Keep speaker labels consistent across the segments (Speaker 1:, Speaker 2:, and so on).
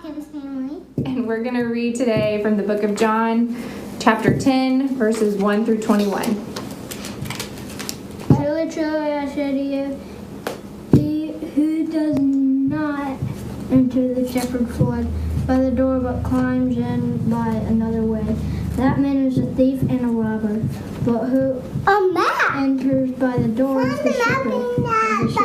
Speaker 1: Hawkins family.
Speaker 2: And we're going to read today from the book of John, chapter 10, verses 1 through 21.
Speaker 3: Truly, truly, I say to you, he who does not enter the shepherd's flock by the door but climbs in by another way, that man is a thief and a robber. But who enters by the door is the shepherd of the sheep.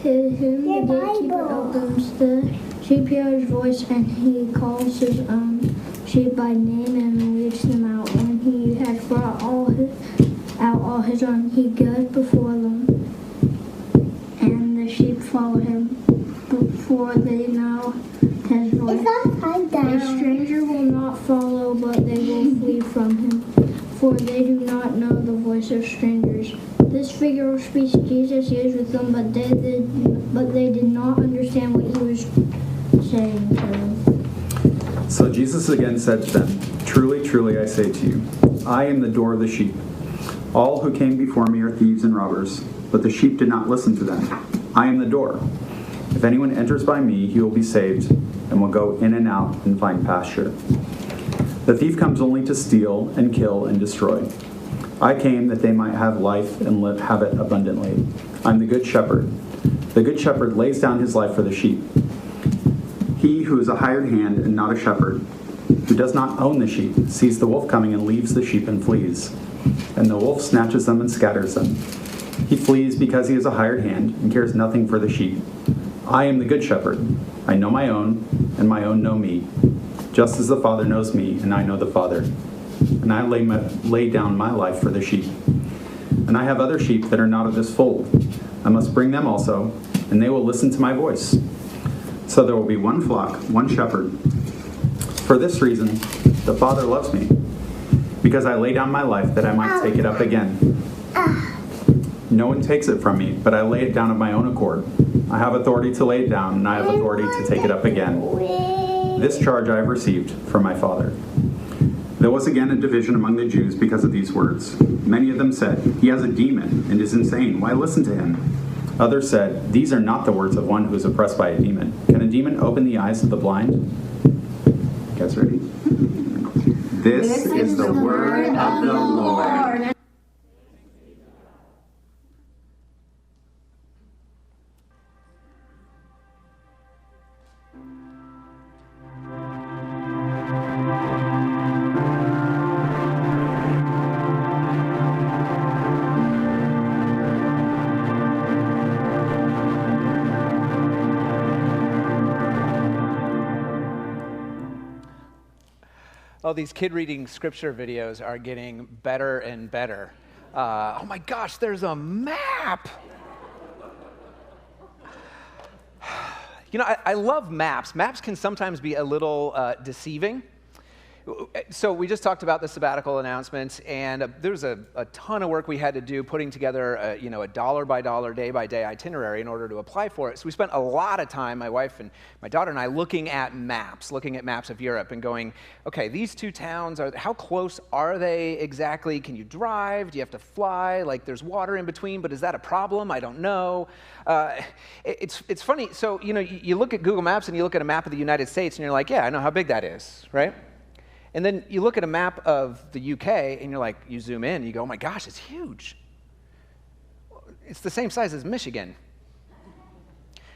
Speaker 3: To whom the gatekeeper opens, the sheep hear his voice, and he calls his own sheep by name and leads them out. When he has brought all his own, he goes before them, and the sheep follow him, before they know his voice. A stranger will not follow, but they will flee from him, for they do not know the voice of strangers. This figure of speech Jesus used with them, but they did not understand what he was saying to them.
Speaker 4: So Jesus again said to them, Truly, truly, I say to you, I am the door of the sheep. All who came before me are thieves and robbers, but the sheep did not listen to them. I am the door. If anyone enters by me, he will be saved, and will go in and out and find pasture. The thief comes only to steal and kill and destroy. I came that they might have life and have it abundantly. I'm the good shepherd. The good shepherd lays down his life for the sheep. He who is a hired hand and not a shepherd, who does not own the sheep, sees the wolf coming and leaves the sheep and flees. And the wolf snatches them and scatters them. He flees because he is a hired hand and cares nothing for the sheep. I am the good shepherd. I know my own, and my own know me, just as the Father knows me, and I know the Father. And I lay down my life for the sheep. And I have other sheep that are not of this fold. I must bring them also, and they will listen to my voice. So there will be one flock, one shepherd. For this reason, the Father loves me, because I lay down my life that I might take it up again. No one takes it from me, but I lay it down of my own accord. I have authority to lay it down, and I have authority to take it up again. This charge I have received from my Father. There was again a division among the Jews because of these words. Many of them said, He has a demon and is insane. Why listen to him? Others said, These are not the words of one who is oppressed by a demon. Can a demon open the eyes of the blind? You guys ready? This is the word of the Lord.
Speaker 5: Oh, these kid reading scripture videos are getting better and better. Oh my gosh, there's a map. You know, I love maps. Maps can sometimes be a little deceiving. So we just talked about the sabbatical announcements, and there was a ton of work we had to do putting together a dollar-by-dollar, day-by-day itinerary in order to apply for it. So we spent a lot of time, my wife and my daughter and I, looking at maps of Europe and going, okay, these two towns, how close are they exactly? Can you drive? Do you have to fly? Like, there's water in between, but is that a problem? I don't know. It's funny. So, you look at Google Maps and you look at a map of the United States and you're like, yeah, I know how big that is, right? And then you look at a map of the UK, and you're like, you zoom in, and you go, oh my gosh, it's huge. It's the same size as Michigan.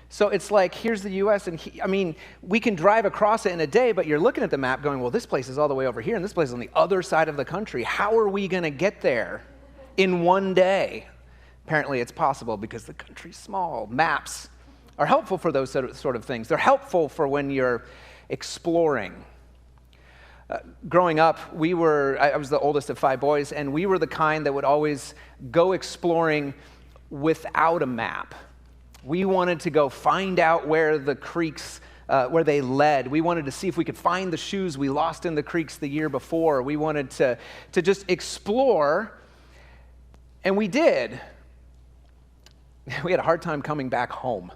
Speaker 5: So it's like, here's the US, and we can drive across it in a day, but you're looking at the map going, well, this place is all the way over here, and this place is on the other side of the country. How are we going to get there in one day? Apparently it's possible because the country's small. Maps are helpful for those sort of things. They're helpful for when you're exploring. Growing up, I was the oldest of 5 boys, and we were the kind that would always go exploring without a map. We wanted to go find out where the creeks, where they led. We wanted to see if we could find the shoes we lost in the creeks the year before. We wanted to just explore, and we did. We had a hard time coming back home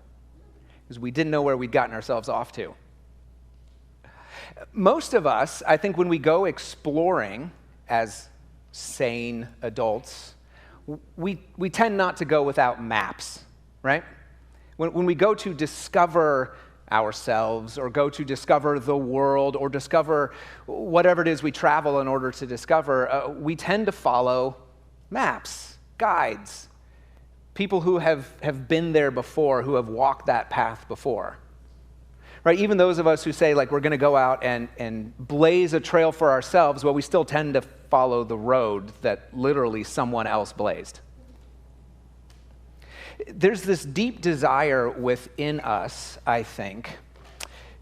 Speaker 5: because we didn't know where we'd gotten ourselves off to. Most of us, I think, when we go exploring as sane adults, we tend not to go without maps, right? When we go to discover ourselves or go to discover the world or discover whatever it is we travel in order to discover, we tend to follow maps, guides, people who have been there before, who have walked that path before. Right? Even those of us who say, like, we're going to go out and blaze a trail for ourselves, well, we still tend to follow the road that literally someone else blazed. There's this deep desire within us, I think,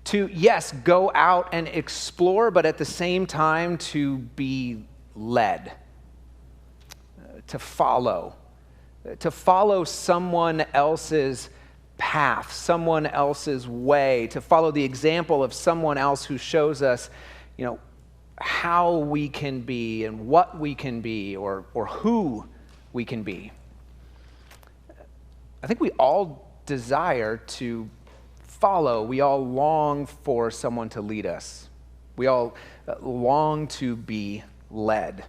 Speaker 5: to, yes, go out and explore, but at the same time to be led, to follow someone else's path, someone else's way, to follow the example of someone else who shows us, how we can be and what we can be or who we can be. I think we all desire to follow. We all long for someone to lead us. We all long to be led.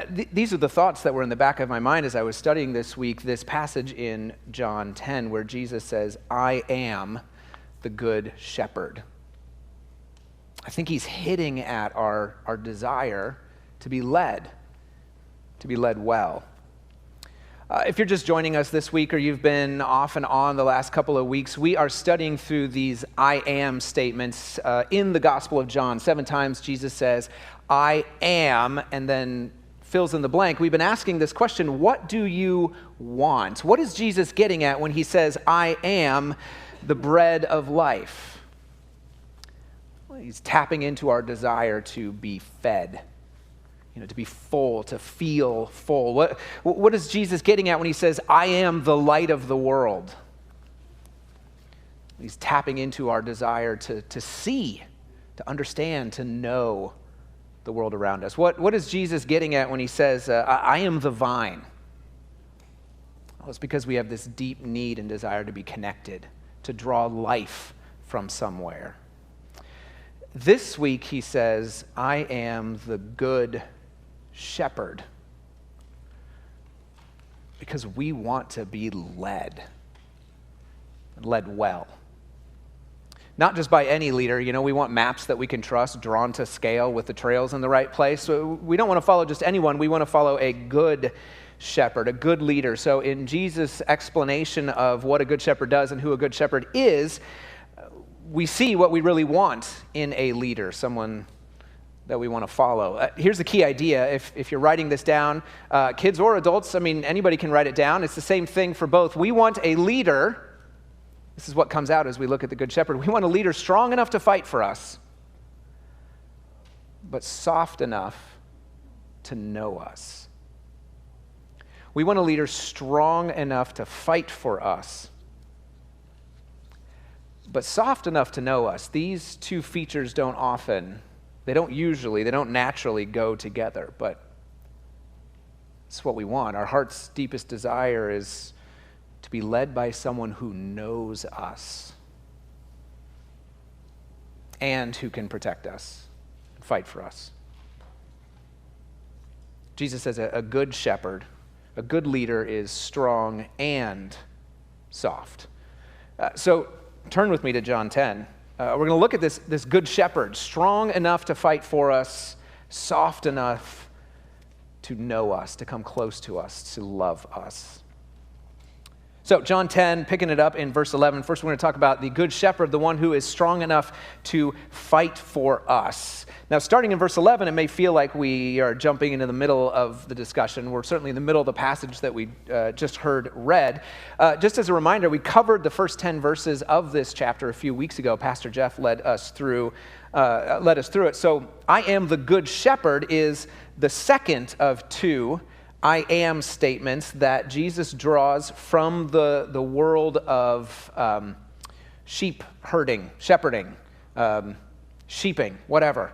Speaker 5: These are the thoughts that were in the back of my mind as I was studying this week, this passage in John 10 where Jesus says, I am the good shepherd. I think he's hitting at our desire to be led well. If you're just joining us this week or you've been off and on the last couple of weeks, we are studying through these I am statements in the Gospel of John. 7 times Jesus says, I am, and then fills in the blank. We've been asking this question, what do you want? What is Jesus getting at when he says, I am the bread of life? Well, he's tapping into our desire to be fed. To be full, to feel full. What is Jesus getting at when he says, I am the light of the world? He's tapping into our desire to see, to understand, to know the world around us. What is Jesus getting at when he says, I am the vine? Well, it's because we have this deep need and desire to be connected, to draw life from somewhere. This week he says, I am the good shepherd, because we want to be led well. Not just by any leader. We want maps that we can trust, drawn to scale with the trails in the right place. So we don't want to follow just anyone. We want to follow a good shepherd, a good leader. So in Jesus' explanation of what a good shepherd does and who a good shepherd is, we see what we really want in a leader, someone that we want to follow. Here's the key idea. If you're writing this down, kids or adults, anybody can write it down. It's the same thing for both. We want a leader. This is what comes out as we look at the Good Shepherd. We want a leader strong enough to fight for us, but soft enough to know us. We want a leader strong enough to fight for us, but soft enough to know us. These two features they don't naturally go together, but it's what we want. Our heart's deepest desire is to be led by someone who knows us and who can protect us and fight for us. Jesus says a good shepherd, a good leader is strong and soft. So turn with me to John 10. We're going to look at this good shepherd, strong enough to fight for us, soft enough to know us, to come close to us, to love us. So John 10, picking it up in verse 11. First, we're going to talk about the good shepherd, the one who is strong enough to fight for us. Now, starting in verse 11, it may feel like we are jumping into the middle of the discussion. We're certainly in the middle of the passage that we just heard read. Just as a reminder, we covered the first 10 verses of this chapter a few weeks ago. Pastor Jeff led us through it. So, I am the good shepherd is the second of two I am statements that Jesus draws from the world of sheep herding, shepherding, sheeping, whatever.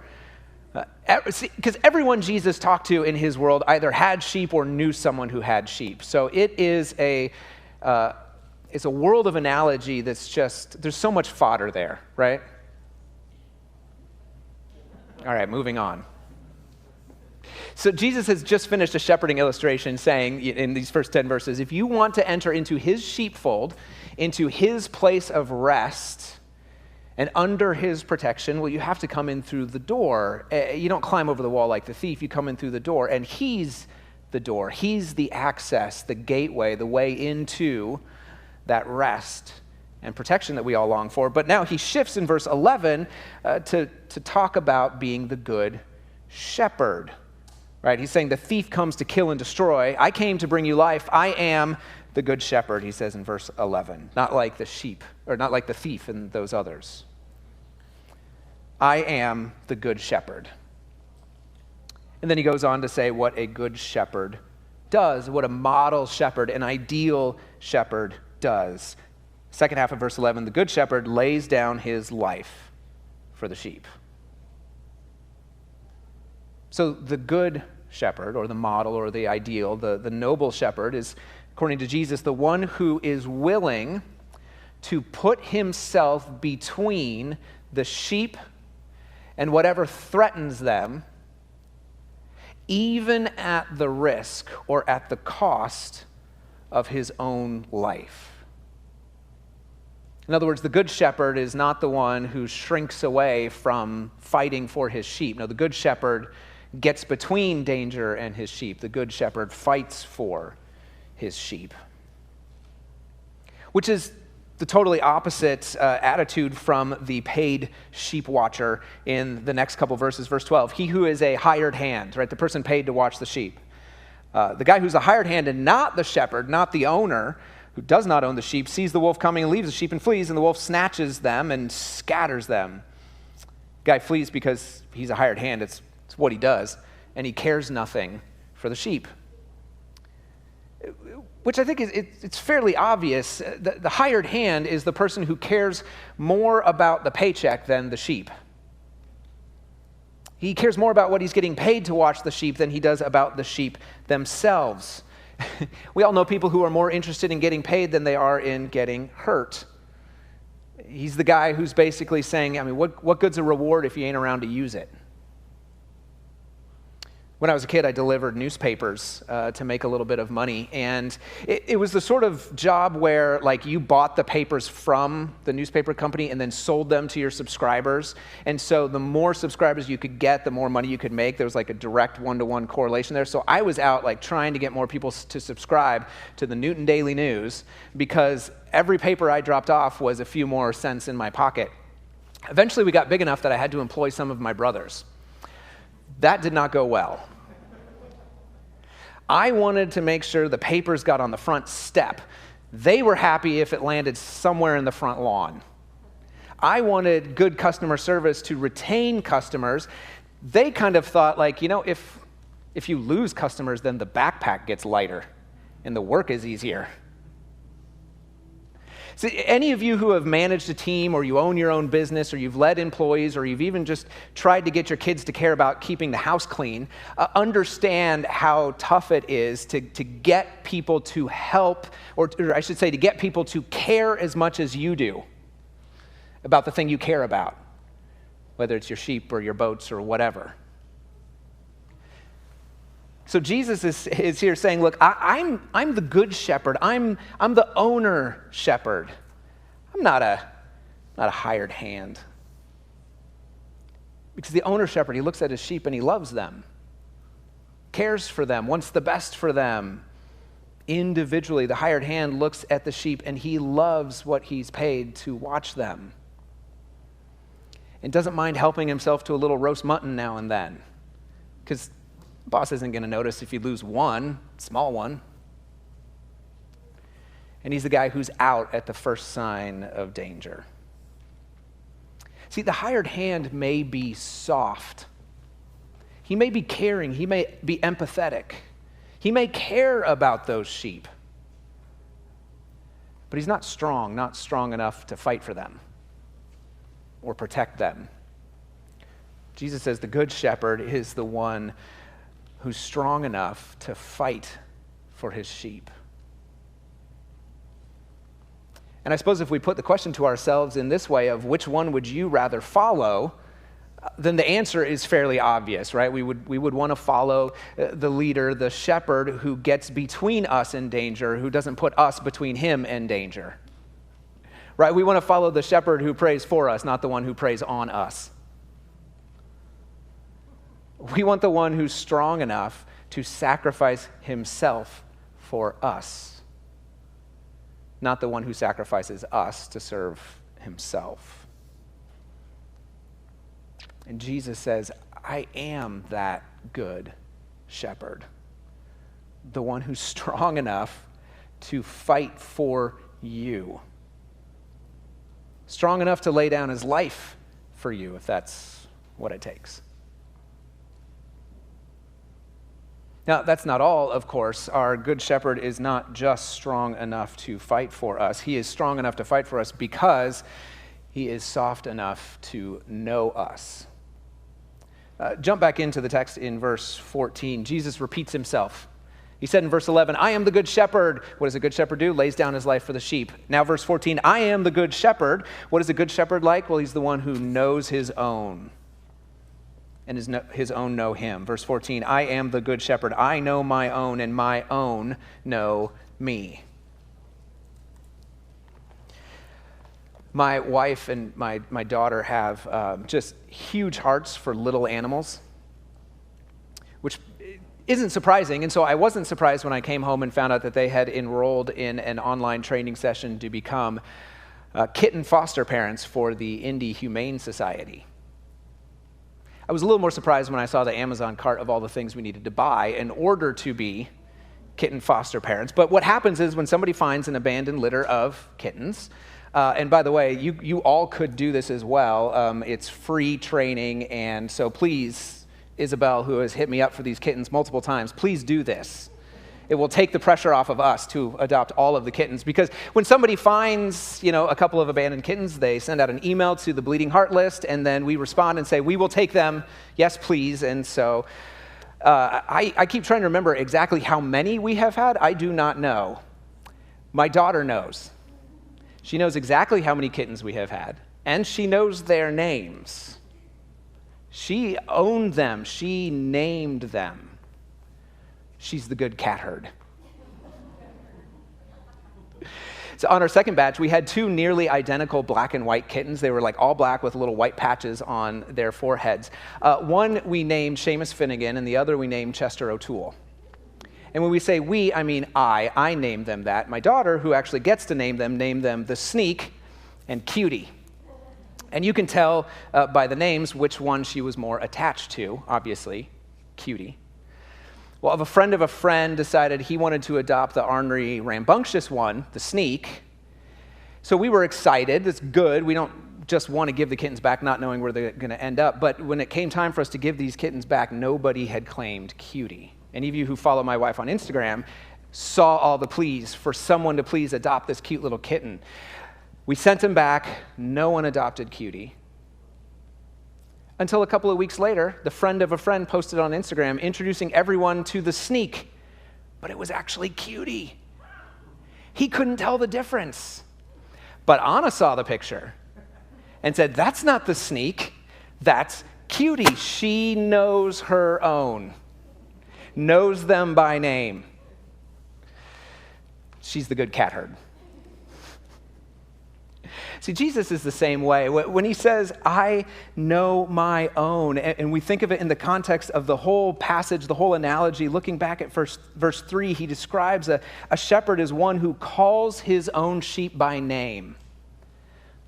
Speaker 5: Because everyone Jesus talked to in his world either had sheep or knew someone who had sheep. So it is it's a world of analogy that's just, there's so much fodder there, right? All right, moving on. So Jesus has just finished a shepherding illustration saying in these first 10 verses, if you want to enter into his sheepfold, into his place of rest, and under his protection, well, you have to come in through the door. You don't climb over the wall like the thief. You come in through the door, and he's the door. He's the access, the gateway, the way into that rest and protection that we all long for. But now he shifts in verse 11 to talk about being the good shepherd. Right? He's saying the thief comes to kill and destroy. I came to bring you life. I am the good shepherd, he says in verse 11. Not like the sheep, or not like the thief and those others. I am the good shepherd. And then he goes on to say what a good shepherd does, what a model shepherd, an ideal shepherd does. Second half of verse 11, the good shepherd lays down his life for the sheep. So the good shepherd, or the model, or the ideal, the noble shepherd is, according to Jesus, the one who is willing to put himself between the sheep and whatever threatens them, even at the risk or at the cost of his own life. In other words, the good shepherd is not the one who shrinks away from fighting for his sheep. No, the good shepherd gets between danger and his sheep. The good shepherd fights for his sheep. Which is the totally opposite attitude from the paid sheep watcher in the next couple verses. Verse 12, he who is a hired hand, right? The person paid to watch the sheep. The guy who's a hired hand and not the shepherd, not the owner, who does not own the sheep, sees the wolf coming and leaves the sheep and flees, and the wolf snatches them and scatters them. The guy flees because he's a hired hand. It's what he does, and he cares nothing for the sheep. Which I think it's fairly obvious. The hired hand is the person who cares more about the paycheck than the sheep. He cares more about what he's getting paid to watch the sheep than he does about the sheep themselves. We all know people who are more interested in getting paid than they are in getting hurt. He's the guy who's basically saying, I mean, what good's a reward if you ain't around to use it? When I was a kid, I delivered newspapers to make a little bit of money, and it was the sort of job where, like, you bought the papers from the newspaper company and then sold them to your subscribers, and so the more subscribers you could get, the more money you could make. There was like a direct one-to-one correlation there, so I was out like trying to get more people to subscribe to the Newton Daily News because every paper I dropped off was a few more cents in my pocket. Eventually, we got big enough that I had to employ some of my brothers. That did not go well. I wanted to make sure the papers got on the front step. They were happy if it landed somewhere in the front lawn. I wanted good customer service to retain customers. They kind of thought, like, you know, if you lose customers, then the backpack gets lighter and the work is easier. See, any of you who have managed a team, or you own your own business, or you've led employees, or you've even just tried to get your kids to care about keeping the house clean, understand how tough it is to get people to help, or I should say to get people to care as much as you do about the thing you care about, whether it's your sheep or your boats or whatever. So Jesus is here saying, look, I'm the good shepherd. I'm the owner shepherd. I'm not a hired hand. Because the owner shepherd, he looks at his sheep and he loves them, cares for them, wants the best for them. Individually, the hired hand looks at the sheep and he loves what he's paid to watch them. And doesn't mind helping himself to a little roast mutton now and then. Because the boss isn't going to notice if you lose one, small one. And he's the guy who's out at the first sign of danger. See, the hired hand may be soft. He may be caring. He may be empathetic. He may care about those sheep. But he's not strong enough to fight for them or protect them. Jesus says the good shepherd is the one who's strong enough to fight for his sheep. And I suppose if we put the question to ourselves in this way of which one would you rather follow, then the answer is fairly obvious, right? We would want to follow the leader, the shepherd, who gets between us and danger, who doesn't put us between him and danger. Right? We want to follow the shepherd who prays for us, not the one who prays on us. We want the one who's strong enough to sacrifice himself for us, not the one who sacrifices us to serve himself. And Jesus says, I am that good shepherd, the one who's strong enough to fight for you, strong enough to lay down his life for you if that's what it takes. Now, that's not all, of course. Our good shepherd is not just strong enough to fight for us. He is strong enough to fight for us because he is soft enough to know us. Jump back into the text in verse 14. Jesus repeats himself. He said in verse 11, I am the good shepherd. What does a good shepherd do? Lays down his life for the sheep. Now verse 14, I am the good shepherd. What is a good shepherd like? Well, he's the one who knows his own, and his own know him. Verse 14, I am the good shepherd. I know my own, and my own know me. My wife and my daughter have just huge hearts for little animals, which isn't surprising. And so I wasn't surprised when I came home and found out that they had enrolled in an online training session to become kitten foster parents for the Indy Humane Society. I was a little more surprised when I saw the Amazon cart of all the things we needed to buy in order to be kitten foster parents. But what happens is when somebody finds an abandoned litter of kittens, and by the way, you all could do this as well. It's free training, and so please, Isabel, who has hit me up for these kittens multiple times, please do this. It will take the pressure off of us to adopt all of the kittens, because when somebody finds, a couple of abandoned kittens, they send out an email to the Bleeding Heart list, and then we respond and say, we will take them, yes, please. And so I keep trying to remember exactly how many we have had. I do not know. My daughter knows. She knows exactly how many kittens we have had, and she knows their names. She owned them. She named them. She's the good cat herd. So on our second batch, we had two nearly identical black and white kittens. They were like all black with little white patches on their foreheads. One we named Seamus Finnegan, and the other we named Chester O'Toole. And when we say we, I mean I named them that. My daughter, who actually gets to name them the Sneak and Cutie. And you can tell by the names which one she was more attached to, obviously, Cutie. Well, a friend decided he wanted to adopt the ornery, rambunctious one, the Sneak. So we were excited. That's good. We don't just want to give the kittens back not knowing where they're going to end up. But when it came time for us to give these kittens back, nobody had claimed Cutie. Any of you who follow my wife on Instagram saw all the pleas for someone to please adopt this cute little kitten. We sent him back. No one adopted Cutie. Until a couple of weeks later, the friend of a friend posted on Instagram introducing everyone to the Sneak, but it was actually Cutie. He couldn't tell the difference. But Anna saw the picture and said, that's not the Sneak, that's Cutie. She knows her own. Knows them by name. She's the good cat herd. See, Jesus is the same way. When he says, I know my own, and we think of it in the context of the whole passage, the whole analogy, looking back at verse 3, he describes a shepherd as one who calls his own sheep by name.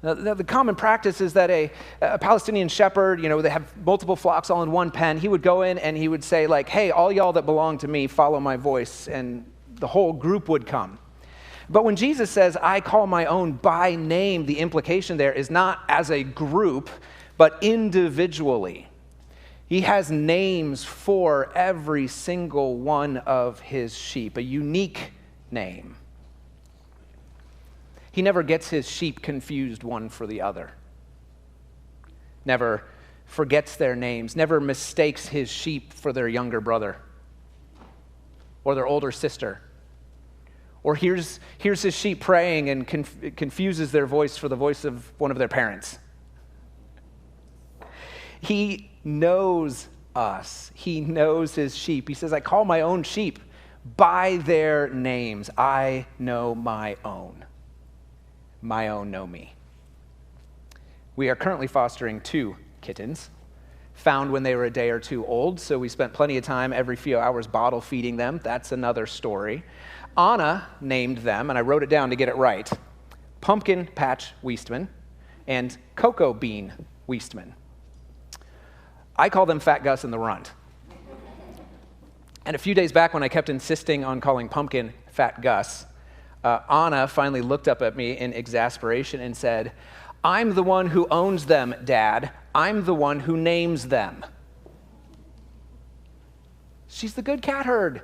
Speaker 5: Now, the common practice is that a Palestinian shepherd, they have multiple flocks all in one pen. He would go in and he would say, hey, all y'all that belong to me, follow my voice, and the whole group would come. But when Jesus says, I call my own by name, the implication there is not as a group, but individually. He has names for every single one of his sheep, a unique name. He never gets his sheep confused one for the other. Never forgets their names, never mistakes his sheep for their younger brother or their older sister. Or hears his sheep praying and confuses their voice for the voice of one of their parents. He knows us. He knows his sheep. He says, I call my own sheep by their names. I know my own. My own know me. We are currently fostering 2 kittens, found when they were a day or 2 old, so we spent plenty of time every few hours bottle feeding them. That's another story. Anna named them, and I wrote it down to get it right, Pumpkin Patch Weistman and Cocoa Bean Weistman. I call them Fat Gus and the Runt. And a few days back when I kept insisting on calling Pumpkin Fat Gus, Anna finally looked up at me in exasperation and said, I'm the one who owns them, Dad. I'm the one who names them. She's the good cat herd.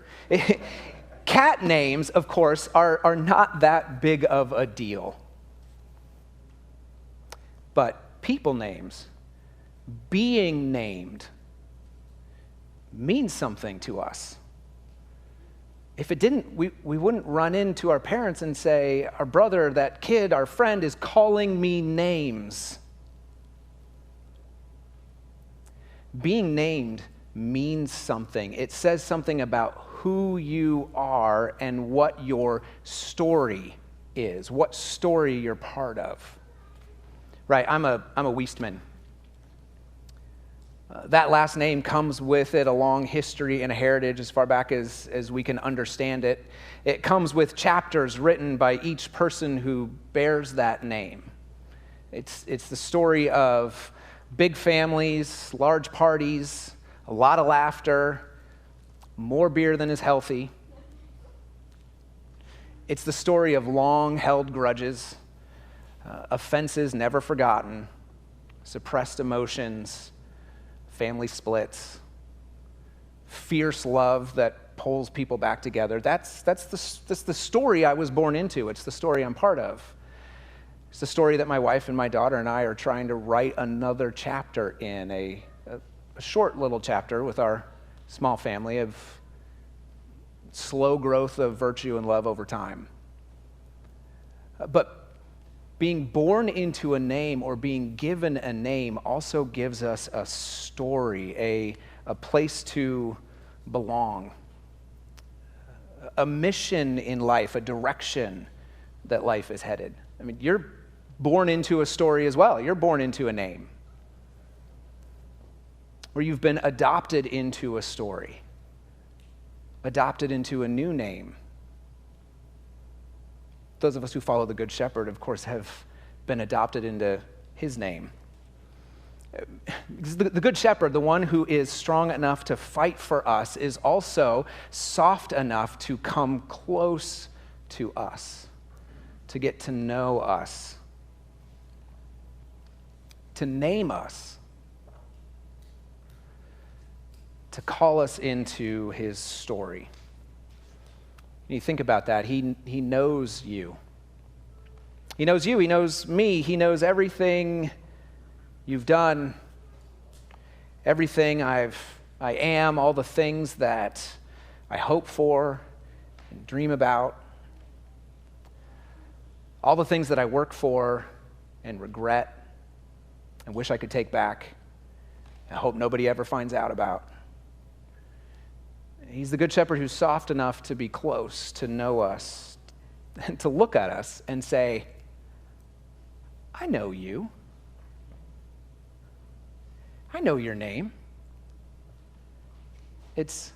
Speaker 5: Cat names, of course, are not that big of a deal. But people names, being named, means something to us. If it didn't, we wouldn't run into our parents and say, our brother, that kid, our friend is calling me names. Being named means something. It says something about who you are and what your story is, what story you're part of. Right, I'm a Weistman. That last name comes with it a long history and a heritage as far back as we can understand it. It comes with chapters written by each person who bears that name. It's the story of big families, large parties, a lot of laughter, more beer than is healthy. It's the story of long-held grudges, offenses never forgotten, suppressed emotions, family splits, fierce love that pulls people back together. That's the story I was born into. It's the story I'm part of. It's the story that my wife and my daughter and I are trying to write another chapter in, a short little chapter with our small family of slow growth of virtue and love over time. But being born into a name or being given a name also gives us a story, a place to belong, a mission in life, a direction that life is headed. I mean, you're born into a story as well. You're born into a name. Or you've been adopted into a story, adopted into a new name. Those of us who follow the Good Shepherd, of course, have been adopted into his name. The Good Shepherd, the one who is strong enough to fight for us, is also soft enough to come close to us, to get to know us, to name us, to call us into his story. You think about that. He knows you. He knows you. He knows me. He knows everything you've done, everything I am, all the things that I hope for and dream about, all the things that I work for and regret and wish I could take back and hope nobody ever finds out about. He's the Good Shepherd who's soft enough to be close, to know us, and to look at us and say, I know you. I know your name. It's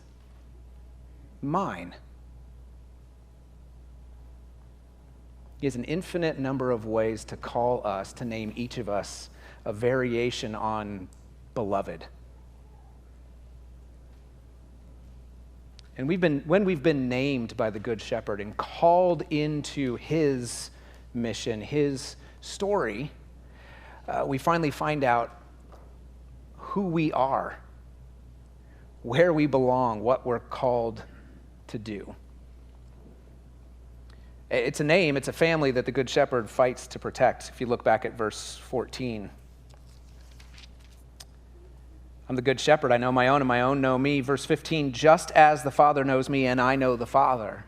Speaker 5: mine. He has an infinite number of ways to call us, to name each of us a variation on beloved. And when we've been named by the Good Shepherd and called into his mission, his story, we finally find out who we are, where we belong, what we're called to do. It's a name, it's a family that the Good Shepherd fights to protect. If you look back at verse 14. I'm the Good Shepherd, I know my own, and my own know me. Verse 15, just as the Father knows me, and I know the Father.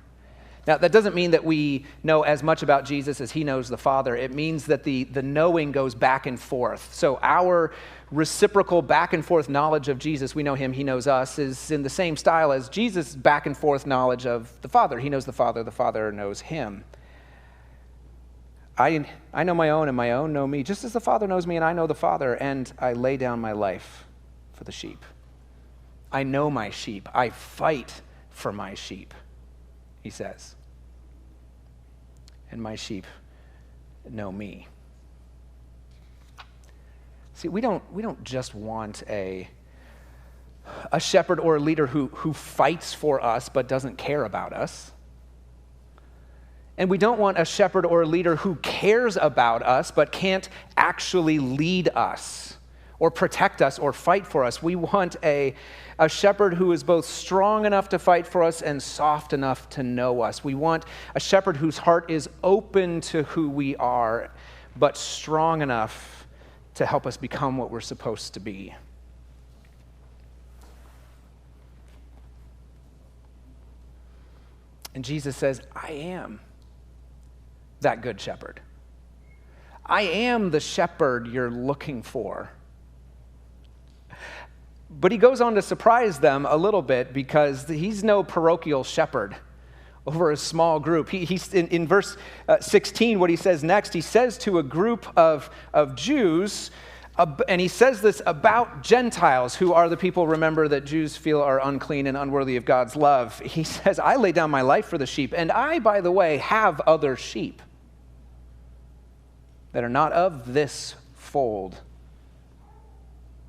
Speaker 5: Now, that doesn't mean that we know as much about Jesus as he knows the Father. It means that the knowing goes back and forth. So our reciprocal back and forth knowledge of Jesus, we know him, he knows us, is in the same style as Jesus' back and forth knowledge of the Father. He knows the Father knows him. I know my own, and my own know me, just as the Father knows me, and I know the Father, and I lay down my life for the sheep. I know my sheep. I fight for my sheep, he says. And my sheep know me. See, we don't just want a shepherd or a leader who fights for us but doesn't care about us. And we don't want a shepherd or a leader who cares about us but can't actually lead us or protect us or fight for us. We want a shepherd who is both strong enough to fight for us and soft enough to know us. We want a shepherd whose heart is open to who we are, but strong enough to help us become what we're supposed to be. And Jesus says, I am that good shepherd. I am the shepherd you're looking for. But he goes on to surprise them a little bit because he's no parochial shepherd over a small group. He's in verse 16, what he says next, he says to a group of Jews, and he says this about Gentiles, who are the people, remember, that Jews feel are unclean and unworthy of God's love. He says, I lay down my life for the sheep, and I, by the way, have other sheep that are not of this fold.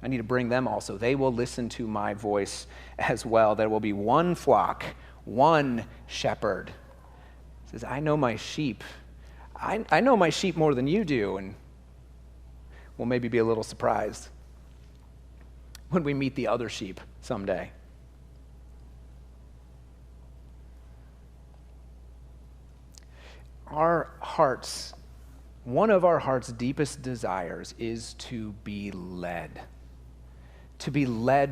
Speaker 5: I need to bring them also. They will listen to my voice as well. There will be one flock, one shepherd. He says, I know my sheep. I know my sheep more than you do, and we'll maybe be a little surprised when we meet the other sheep someday. Our hearts, one of our heart's deepest desires is to be led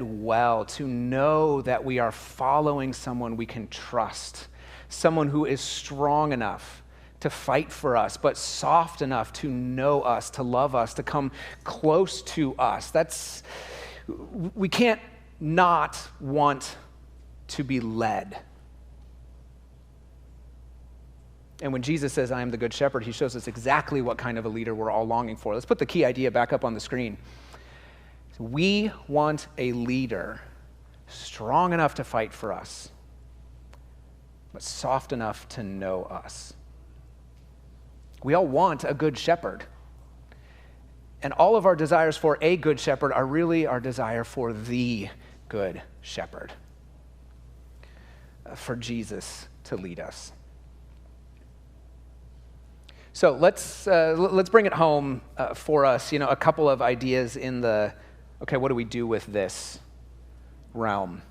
Speaker 5: well, to know that we are following someone we can trust, someone who is strong enough to fight for us, but soft enough to know us, to love us, to come close to us. We can't not want to be led. And when Jesus says, I am the good shepherd, he shows us exactly what kind of a leader we're all longing for. Let's put the key idea back up on the screen. We want a leader strong enough to fight for us, but soft enough to know us. We all want a good shepherd. And all of our desires for a good shepherd are really our desire for the good shepherd, for Jesus to lead us. So let's bring it home for us. A couple of ideas in the, okay, what do we do with this realm?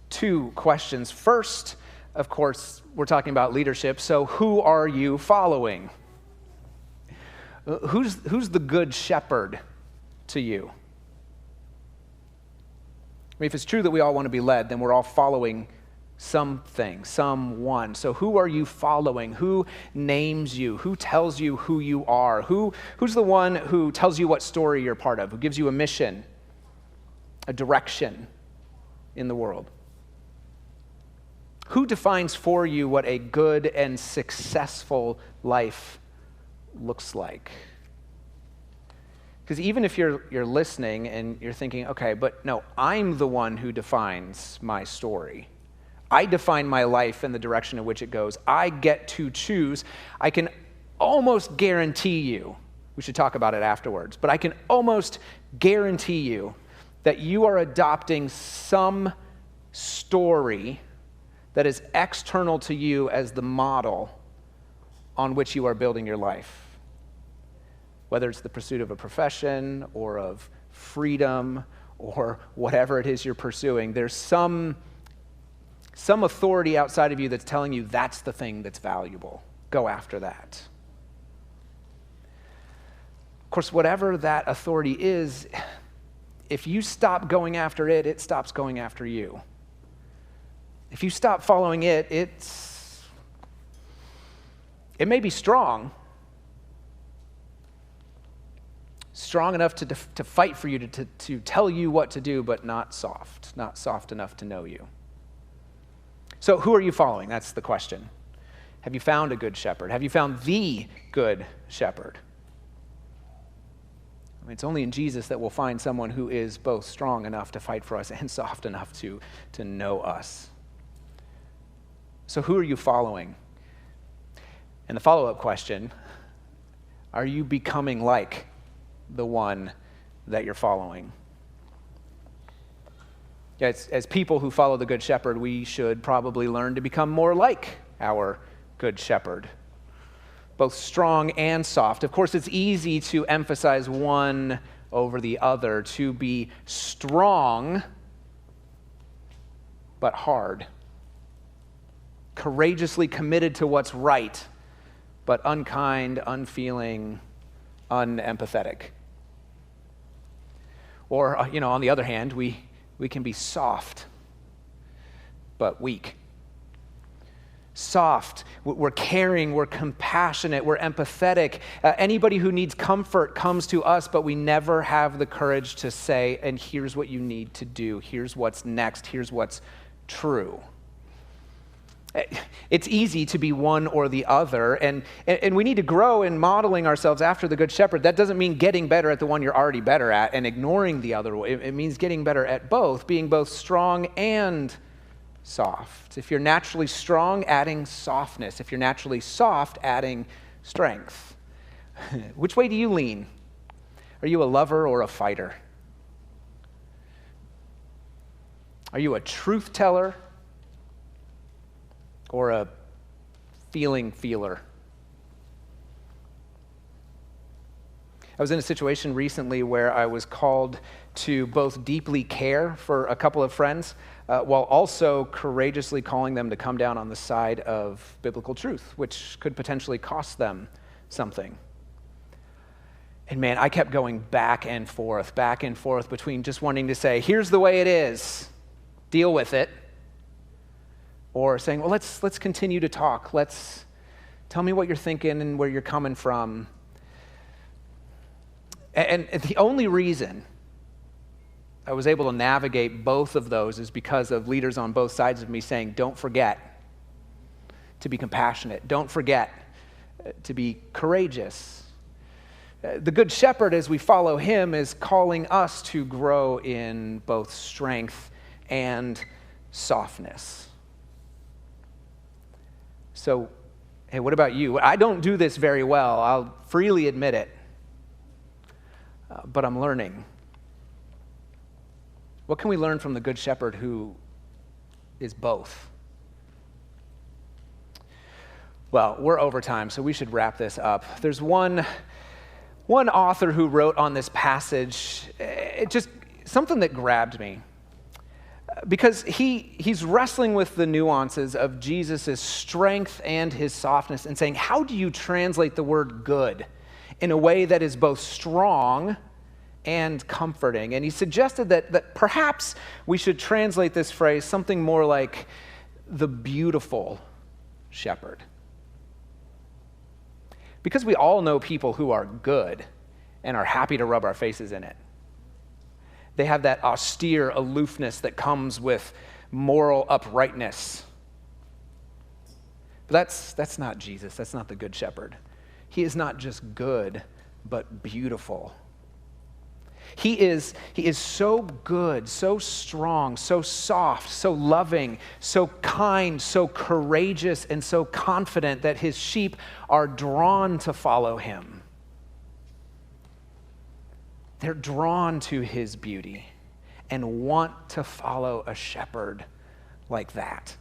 Speaker 5: Two questions. First, of course, we're talking about leadership. So who are you following? Who's the good shepherd to you? I mean, if it's true that we all want to be led, then we're all following something, someone. So who are you following? Who names you? Who tells you who you are? Who's the one who tells you what story you're part of? Who gives you a mission, a direction in the world? Who defines for you what a good and successful life looks like? Because even if you're listening and you're thinking, okay, but no, I'm the one who defines my story. I define my life and the direction in which it goes. I get to choose. I can almost guarantee you, we should talk about it afterwards, but I can almost guarantee you that you are adopting some story that is external to you as the model on which you are building your life. Whether it's the pursuit of a profession or of freedom or whatever it is you're pursuing, there's some authority outside of you that's telling you that's the thing that's valuable. Go after that. Of course, whatever that authority is, if you stop going after it, it stops going after you. If you stop following it, it may be strong enough to fight for you, to tell you what to do, but not soft enough to know you. So who are you following? That's the question. Have you found a good shepherd? Have you found the good shepherd? I mean, it's only in Jesus that we'll find someone who is both strong enough to fight for us and soft enough to know us. So who are you following? And the follow-up question, are you becoming like the one that you're following? Yeah, as people who follow the Good Shepherd, we should probably learn to become more like our Good Shepherd, both strong and soft. Of course, it's easy to emphasize one over the other, to be strong but hard, courageously committed to what's right, but unkind, unfeeling, unempathetic. Or, on the other hand, we can be soft but weak. Soft, we're caring, we're compassionate, we're empathetic. Anybody who needs comfort comes to us, but we never have the courage to say, and here's what you need to do, here's what's next, here's what's true. It's easy to be one or the other, and we need to grow in modeling ourselves after the Good Shepherd. That doesn't mean getting better at the one you're already better at and ignoring the other. It means getting better at both, being both strong and soft. If you're naturally strong, adding softness. If you're naturally soft, adding strength. Which way do you lean? Are you a lover or a fighter? Are you a truth teller or a feeling feeler? I was in a situation recently where I was called to both deeply care for a couple of friends while also courageously calling them to come down on the side of biblical truth, which could potentially cost them something. And man, I kept going back and forth between just wanting to say, here's the way it is, deal with it, or saying, well, let's continue to talk. Tell me what you're thinking and where you're coming from. And the only reason I was able to navigate both of those is because of leaders on both sides of me saying, don't forget to be compassionate. Don't forget to be courageous. The Good Shepherd, as we follow him, is calling us to grow in both strength and softness. So, hey, what about you? I don't do this very well. I'll freely admit it. But I'm learning. What can we learn from the Good Shepherd who is both? Well, we're over time, so we should wrap this up. There's one author who wrote on this passage, just something that grabbed me. Because he's wrestling with the nuances of Jesus' strength and his softness and saying, how do you translate the word good in a way that is both strong and comforting? And he suggested that perhaps we should translate this phrase something more like the beautiful shepherd. Because we all know people who are good and are happy to rub our faces in it. They have that austere aloofness that comes with moral uprightness. But that's not Jesus. That's not the Good Shepherd. He is not just good, but beautiful. He is so good, so strong, so soft, so loving, so kind, so courageous, and so confident that his sheep are drawn to follow him. They're drawn to his beauty and want to follow a shepherd like that.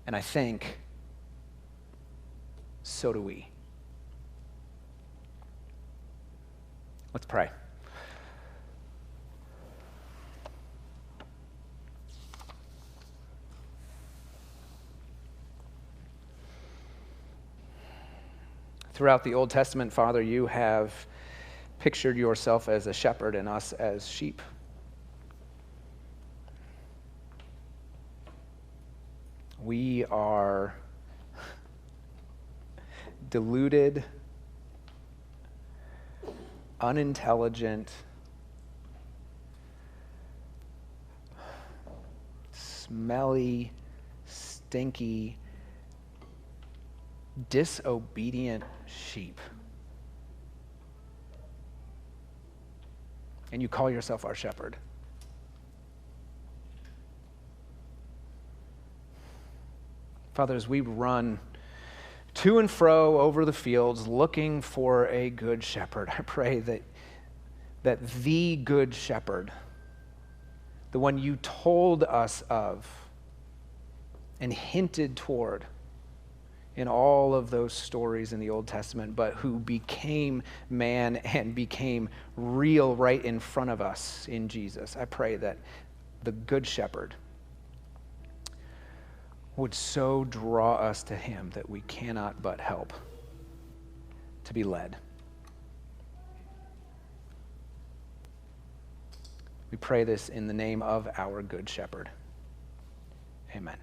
Speaker 5: And I think so do we. Let's pray. Throughout the Old Testament, Father, you have pictured yourself as a shepherd and us as sheep. We are deluded, unintelligent, smelly, stinky, disobedient sheep. And you call yourself our shepherd. Father, as we run to and fro over the fields looking for a good shepherd, I pray that the good shepherd, the one you told us of and hinted toward in all of those stories in the Old Testament, but who became man and became real right in front of us in Jesus, I pray that the good shepherd would so draw us to him that we cannot but help to be led. We pray this in the name of our good shepherd. Amen.